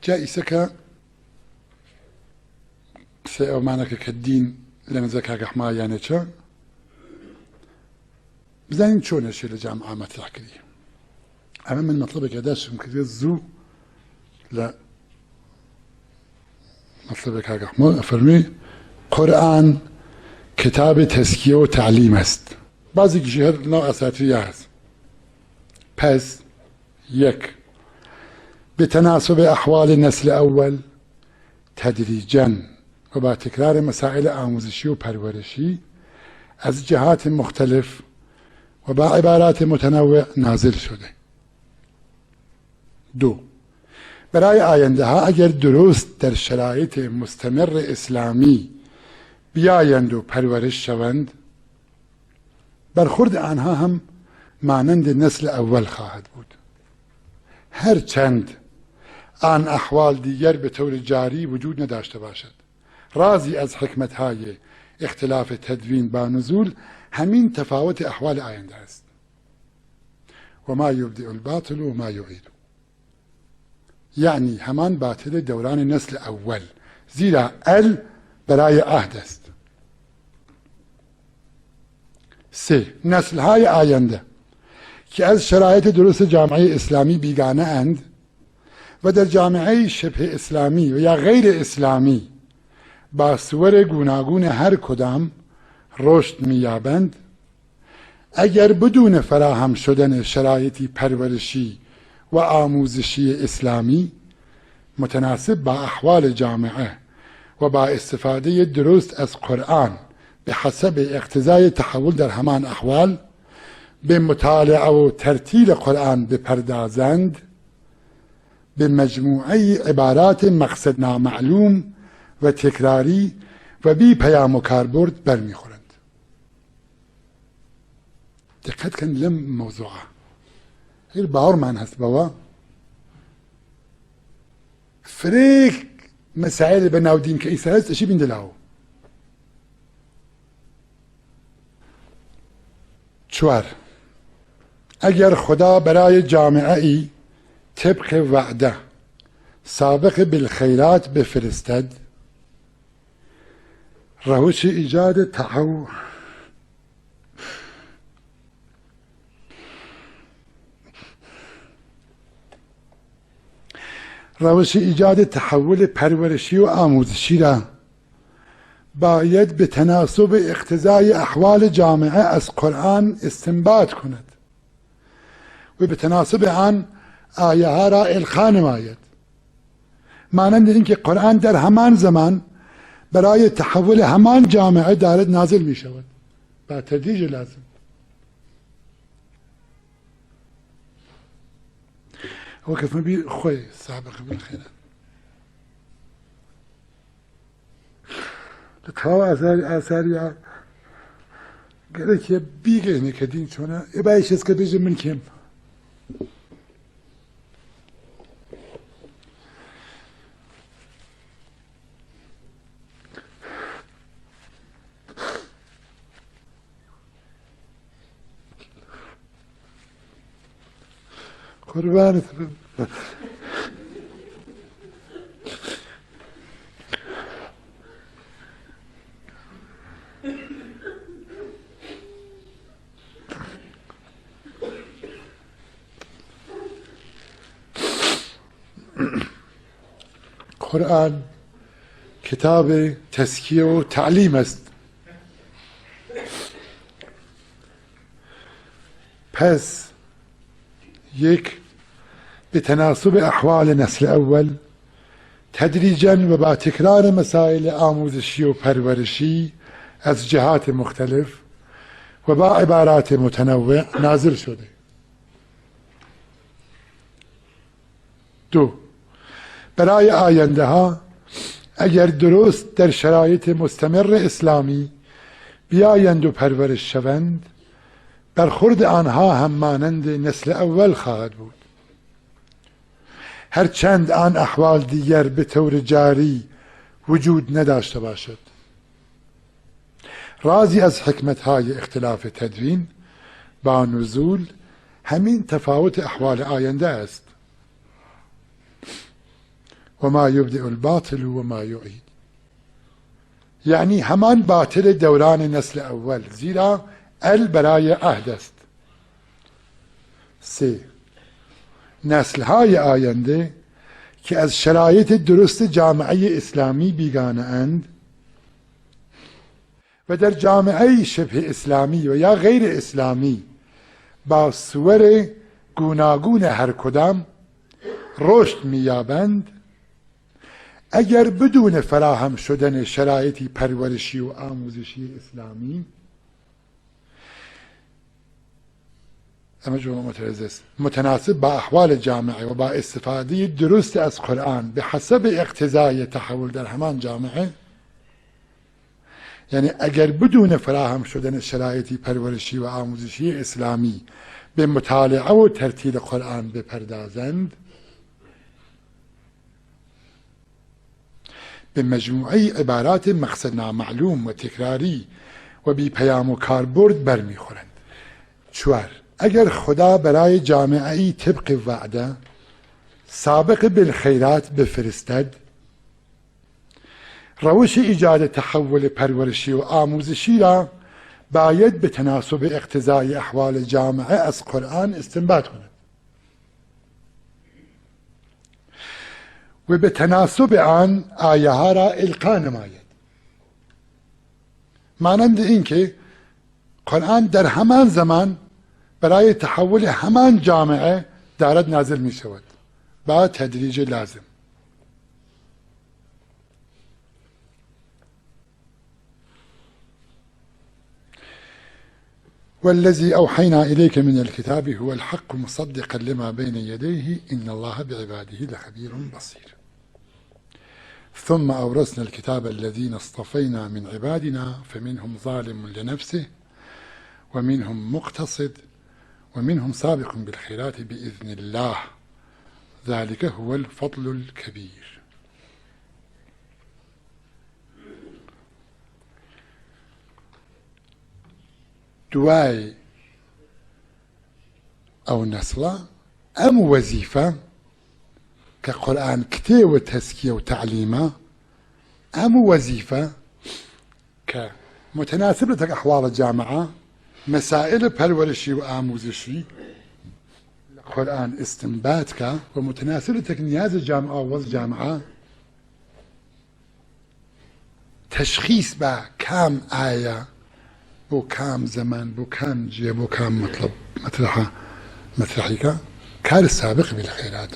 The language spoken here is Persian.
جائزة سيأمانك كالدين لنزكاك حمايانة بزين شون هالشي لجامعة مطرح كذي أما من مطلبك أداشم كذي الزو لا مطلبك هاك حمو أفرمي قرآن كتاب تزكية وتعليم است بعضی کشی‌ها نوع اساطیری هست پس یک به تناسب احوال نسل اول تدریجاً و با تکرار مسائل آموزشی و پرورشی از جهات مختلف و با عبارات متنوع نازل شده. دو برای آینده ها اگر درست در شرایط مستمر اسلامی بیایند و پرورش شوند برخورد آنها هم مانند نسل اول خواهد بود هرچند آن احوال دیگر به طور جاری وجود نداشته باشد رازی از حکمت های اختلاف تدوین با نزول همین تفاوت احوال آینده است و ما یبدئ الباطل و ما یعید یعنی همان باطل دوران نسل اول زیرا برای عهد است. 3. نسل های آینده که از شرایط درست جامعه اسلامی بیگانه اند و در جامعه شبه اسلامی و یا غیر اسلامی با صور گوناگون هر کدام رشد می‌یابند اگر بدون فراهم شدن شرایطی پرورشی و آموزشی اسلامی متناسب با احوال جامعه و با استفاده درست از قرآن به حسب اقتضای تحول در همان احوال به مطالعه و ترتیل قرآن بپردازند به مجموعه عبارات مقصد نامعلوم و تکراری و بی پیام و کاربرد برمیخورند. دقت کن لم موضوعه غیر باور من هست بابا فریق مسائل بناودین که ایسا هست اشی بندلاو 4. اگر خدا برای جامعه ای طبق وعده سابق بالخیرات بفرستد روش ایجاد تحول پرورشی و آموزشی را باید به تناسب اقتضای احوال جامعه از قرآن استنباط کند و به تناسب آن آیه ها را القا نماید مانند اینکه قرآن در همان زمان برای تحول همان جامعه دارد نازل می شود با تدریج لازم. وقف بي خوي سابق بالخير لتهوى آثاري قالك يا بيجي هنا كدين شونا يبايش اسكا بيجي من كم قربانت قرآن کتاب تزکیه و تعلیم است پس یک به تناسب احوال نسل اول تدریجاً و با تکرار مسائل آموزشی و پرورشی از جهات مختلف و با عبارات متنوع نازل شده. 2. برای آینده ها اگر درست در شرایط مستمر اسلامی بیایند و پرورش شوند برخورد آنها هم مانند نسل اول خواهد بود هرچند آن احوال دیگر به طور جاری وجود نداشته باشد رازی از حکمت‌های اختلاف تدوین با نزول همین تفاوت احوال آینده است وما يبدئ الباطل وما يعيد. يعني همان باطل دوران نسل اول، زیرا برای عهد است. 3. نسل های آینده که از شرایط درست جامعه اسلامی بیگانه اند و در جامعه شبه اسلامی و یا غیر اسلامی با صور گوناگون هر کدام رشد می‌یابند، اگر بدون فراهم شدن شرایطی پرورشی و آموزشی اسلامی متناسب با احوال جامعه و با استفاده درست از قرآن به حسب اقتضای تحول در همان جامعه، یعنی اگر بدون فراهم شدن شرایطی پرورشی و آموزشی اسلامی به مطالعه و ترتیل قرآن بپردازند، به مجموعه عبارات مقصد نامعلوم و تکراری و بی پیام و کاربرد برمیخورند. 4. اگر خدا برای جامعه ای طبق وعده سابق بالخیرات بفرستد، روش ایجاد تحول پرورشی و آموزشی را باید به تناسب اقتضای احوال جامعه از قرآن استنباط کند و به تناسب آن آیه ها را القا نماید. مانند این که قرآن در همان زمان برای تحول همان جامعه دارد نازل می شود با تدریج لازم. والذي أوحينا إليك من الكتاب هو الحق مصدقا لما بين يديه إن الله بعباده لخبير بصير. ثم أورثنا الكتاب الذين اصطفينا من عبادنا فمنهم ظالم لنفسه ومنهم مقتصد ومنهم سابق بالخيرات بإذن الله ذلك هو الفضل الكبير. دوای او نسله ام وظیفه که قرآن کتێ و تزکیه و تعلیمه، ام وظیفه که متناسب لتك احوال الجامعه مسائل پرورشی و آموزشی قرآن استنباط که و متناسب لتك نیاز جامعه و وضع جامعه تشخیص با کام آیه بو كام زمان بو كام جيه بو كام مطلب مطرحي كار السابق بالخيرات